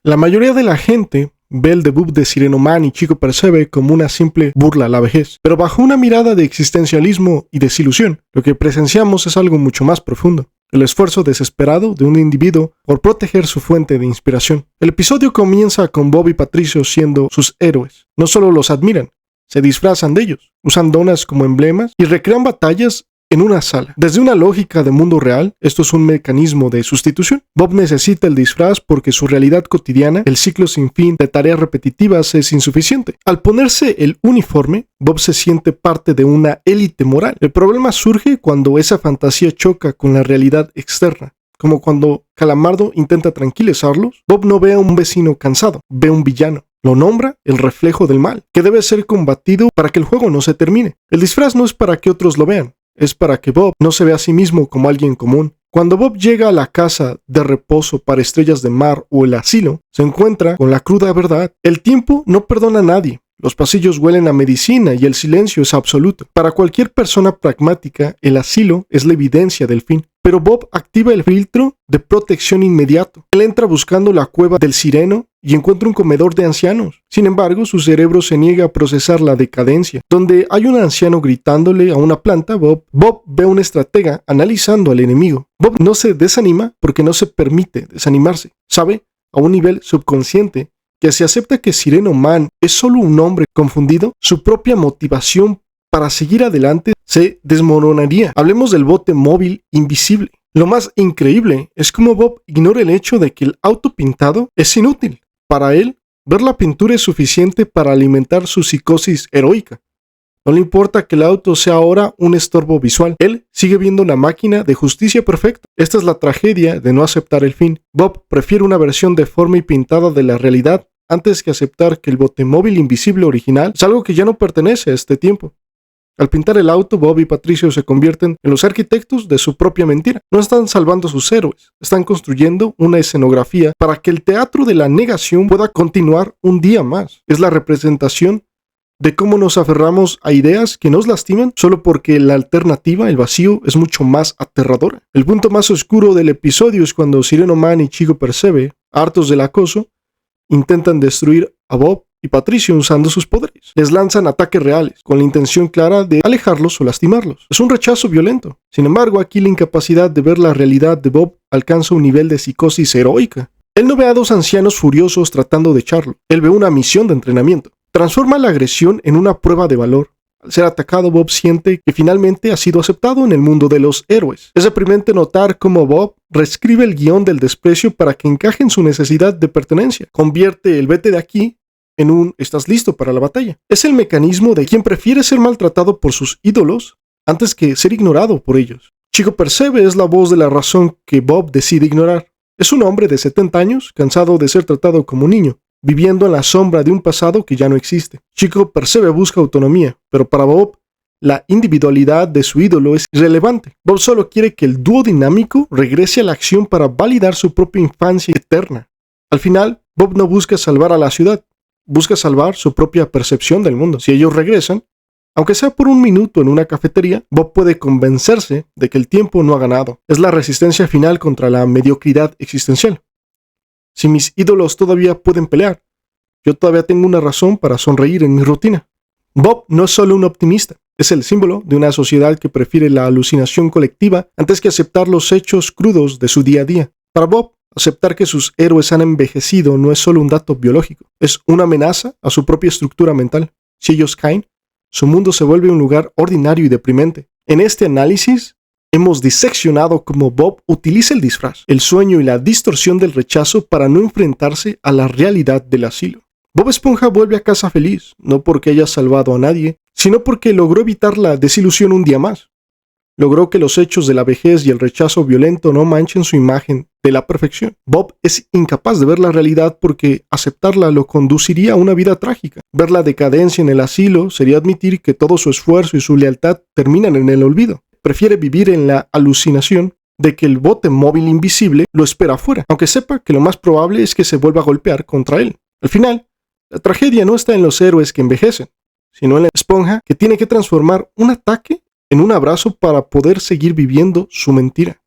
La mayoría de la gente ve el debut de Sireno Man y Chico Percebe como una simple burla a la vejez, pero bajo una mirada de existencialismo y desilusión, lo que presenciamos es algo mucho más profundo. El esfuerzo desesperado de un individuo por proteger su fuente de inspiración. El episodio comienza con Bob y Patricio siendo sus héroes. No solo los admiran, se disfrazan de ellos, usan donas como emblemas y recrean batallas en una sala. Desde una lógica de mundo real, esto es un mecanismo de sustitución. Bob necesita el disfraz porque su realidad cotidiana, el ciclo sin fin de tareas repetitivas, es insuficiente. Al ponerse el uniforme, Bob se siente parte de una élite moral. El problema surge cuando esa fantasía choca con la realidad externa. Como cuando Calamardo intenta tranquilizarlos, Bob no ve a un vecino cansado, ve a un villano. Lo nombra el reflejo del mal, que debe ser combatido para que el juego no se termine. El disfraz no es para que otros lo vean, es para que Bob no se vea a sí mismo como alguien común. Cuando Bob llega a la casa de reposo para estrellas de mar o el asilo, se encuentra con la cruda verdad. El tiempo no perdona a nadie. Los pasillos huelen a medicina y el silencio es absoluto. Para cualquier persona pragmática, el asilo es la evidencia del fin. Pero Bob activa el filtro de protección inmediato. Él entra buscando la cueva del sireno y encuentra un comedor de ancianos. Sin embargo, su cerebro se niega a procesar la decadencia. Donde hay un anciano gritándole a una planta, Bob ve a un estratega analizando al enemigo. Bob no se desanima porque no se permite desanimarse. Sabe, a un nivel subconsciente, que si acepta que Sireno Man es solo un hombre confundido, su propia motivación para seguir adelante se desmoronaría. Hablemos del bote móvil invisible. Lo más increíble es cómo Bob ignora el hecho de que el auto pintado es inútil. Para él, ver la pintura es suficiente para alimentar su psicosis heroica. No le importa que el auto sea ahora un estorbo visual. Él sigue viendo la máquina de justicia perfecta. Esta es la tragedia de no aceptar el fin. Bob prefiere una versión deforme y pintada de la realidad antes que aceptar que el botemóvil invisible original es algo que ya no pertenece a este tiempo. Al pintar el auto, Bob y Patricio se convierten en los arquitectos de su propia mentira. No están salvando a sus héroes, están construyendo una escenografía para que el teatro de la negación pueda continuar un día más. Es la representación de cómo nos aferramos a ideas que nos lastiman solo porque la alternativa, el vacío, es mucho más aterradora. El punto más oscuro del episodio es cuando Sireno Man y Chico Percebe, hartos del acoso, intentan destruir a Bob y Patricio usando sus poderes. Les lanzan ataques reales, con la intención clara de alejarlos o lastimarlos. Es un rechazo violento. Sin embargo, aquí la incapacidad de ver la realidad de Bob alcanza un nivel de psicosis heroica. Él no ve a dos ancianos furiosos tratando de echarlo. Él ve una misión de entrenamiento. Transforma la agresión en una prueba de valor. Al ser atacado, Bob siente que finalmente ha sido aceptado en el mundo de los héroes. Es deprimente notar cómo Bob reescribe el guión del desprecio para que encaje en su necesidad de pertenencia. Convierte el vete de aquí en un estás listo para la batalla. Es el mecanismo de quien prefiere ser maltratado por sus ídolos antes que ser ignorado por ellos. Chico Percebe es la voz de la razón que Bob decide ignorar. Es un hombre de 70 años, cansado de ser tratado como un niño, viviendo en la sombra de un pasado que ya no existe. Chico Percebe busca autonomía, pero para Bob, la individualidad de su ídolo es irrelevante. Bob solo quiere que el dúo dinámico regrese a la acción para validar su propia infancia eterna. Al final, Bob no busca salvar a la ciudad, busca salvar su propia percepción del mundo. Si ellos regresan, aunque sea por un minuto en una cafetería, Bob puede convencerse de que el tiempo no ha ganado. Es la resistencia final contra la mediocridad existencial. Si mis ídolos todavía pueden pelear, yo todavía tengo una razón para sonreír en mi rutina. Bob no es solo un optimista, es el símbolo de una sociedad que prefiere la alucinación colectiva antes que aceptar los hechos crudos de su día a día. Para Bob, aceptar que sus héroes han envejecido no es solo un dato biológico, es una amenaza a su propia estructura mental. Si ellos caen, su mundo se vuelve un lugar ordinario y deprimente. En este análisis, hemos diseccionado cómo Bob utiliza el disfraz, el sueño y la distorsión del rechazo para no enfrentarse a la realidad del asilo. Bob Esponja vuelve a casa feliz, no porque haya salvado a nadie, sino porque logró evitar la desilusión un día más. Logró que los hechos de la vejez y el rechazo violento no manchen su imagen de la perfección. Bob es incapaz de ver la realidad porque aceptarla lo conduciría a una vida trágica. Ver la decadencia en el asilo sería admitir que todo su esfuerzo y su lealtad terminan en el olvido. Prefiere vivir en la alucinación de que el bote móvil invisible lo espera afuera, aunque sepa que lo más probable es que se vuelva a golpear contra él. Al final, la tragedia no está en los héroes que envejecen, sino en la esponja que tiene que transformar un ataque en un abrazo para poder seguir viviendo su mentira.